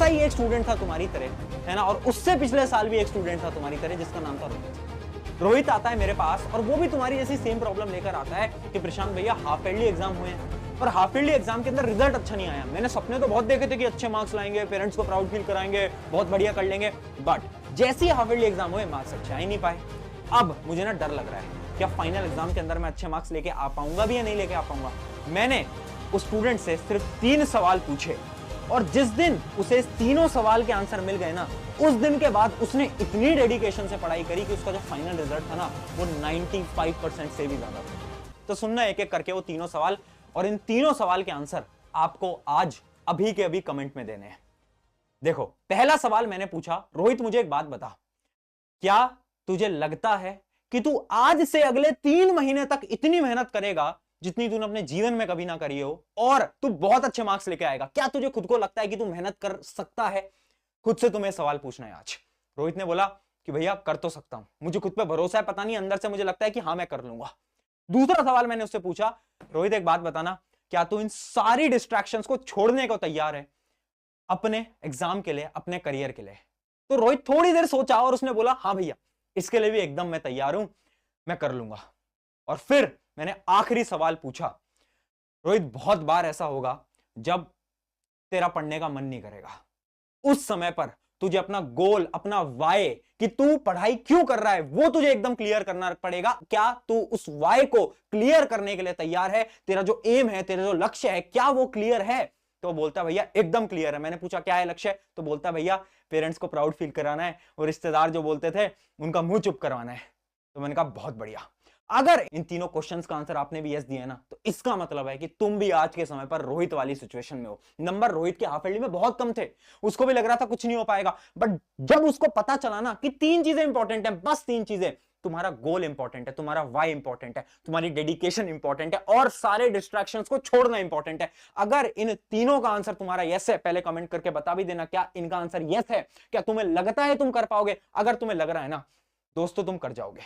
ऐसा ही एक स्टूडेंट था तुम्हारी तरह, है ना, और उससे पिछले साल भी एक स्टूडेंट था तुम्हारी तरह जिसका नाम था रोहित। रोहित आता है मेरे पास और वो भी तुम्हारी जैसी सेम प्रॉब्लम लेकर आता है कि प्रशांत भैया हाफ ईयरली एग्जाम हुए हैं और हाफ ईयरली एग्जाम के अंदर रिजल्ट अच्छा नहीं आया। मैंने सपने तो बहुत देखे थे कि अच्छे मार्क्स लाएंगे, पेरेंट्स को प्राउड फील कराएंगे, बहुत बढ़िया कर लेंगे, बट जैसे ही हाफ ईयरली एग्जाम हुए मार्क्स अच्छे आ ही नहीं पाए। अब मुझे ना डर लग रहा है क्या फाइनल एग्जाम के अंदर मैं अच्छे मार्क्स लेके आ पाऊंगा भी या नहीं लेके आ पाऊंगा। मैंने उस स्टूडेंट से सिर्फ 3 सवाल पूछे और जिस दिन उसे तीनों सवाल के आंसर मिल गए ना, उस दिन के बाद उसने इतनी डेडिकेशन से पढ़ाई करी कि उसका जो फाइनल रिजल्ट था ना वो 95% से भी ज्यादा था। तो सुनना एक एक करके वो तीनों सवाल, और इन तीनों सवाल के आंसर आपको आज अभी के अभी कमेंट में देने हैं। देखो, पहला सवाल मैंने पूछा, रोहित मुझे एक बात बता, क्या तुझे लगता है कि तू आज से अगले 3 महीने तक इतनी मेहनत करेगा जितनी तूने अपने जीवन में कभी ना करी हो और तू बहुत अच्छे मार्क्स लेके आएगा? क्या तुझे खुद को लगता है कि तू मेहनत कर सकता है? खुद से तुम्हें सवाल पूछना है आज। रोहित ने बोला कि भैया कर तो सकता हूं, मुझे खुद पे भरोसा है, पता नहीं अंदर से मुझे लगता है कि हाँ मैं कर लूंगा। दूसरा सवाल मैंने उससे पूछा, रोहित एक बात बताना, क्या तू इन सारी डिस्ट्रैक्शंस को छोड़ने को तैयार है अपने एग्जाम के लिए, अपने करियर के लिए? तो रोहित थोड़ी देर सोचा और उसने बोला हाँ भैया, इसके लिए भी एकदम मैं तैयार हूं, मैं कर लूंगा। और फिर मैंने आखिरी सवाल पूछा, रोहित बहुत बार ऐसा होगा जब तेरा पढ़ने का मन नहीं करेगा, उस समय पर तुझे अपना गोल, अपना वाय कि तू पढ़ाई क्यों कर रहा है वो तुझे एकदम क्लियर करना पड़ेगा। क्या तू उस वाय को क्लियर करने के लिए तैयार है? तेरा जो एम है, तेरा जो लक्ष्य है, क्या वो क्लियर है? तो बोलता भैया एकदम क्लियर है। मैंने पूछा क्या है लक्ष्य? तो बोलता भैया पेरेंट्स को प्राउड फील कराना है और रिश्तेदार जो बोलते थे उनका मुंह चुप करवाना है। तो मैंने कहा बहुत बढ़िया। अगर इन तीनों क्वेश्चंस का आंसर आपने भी यस दिया ना, तो इसका मतलब है कि तुम भी आज के समय पर रोहित वाली सिचुएशन में हो। नंबर रोहित के हाफ ईयरली में बहुत कम थे, उसको भी लग रहा था कुछ नहीं हो पाएगा, बट जब उसको पता चला ना कि 3 चीजें इंपॉर्टेंट है, बस 3 चीजें, तुम्हारा गोल इंपॉर्टेंट है, तुम्हारा वाई इंपॉर्टेंट है, तुम्हारी डेडिकेशन इंपॉर्टेंट है और सारे डिस्ट्रैक्शंस को छोड़ना इंपॉर्टेंट है। अगर इन तीनों का आंसर तुम्हारा यस है, पहले कमेंट करके बता भी देना क्या इनका आंसर यस है। क्या तुम्हें लगता है तुम कर पाओगे? अगर तुम्हें लग रहा है ना दोस्तों, तुम कर जाओगे।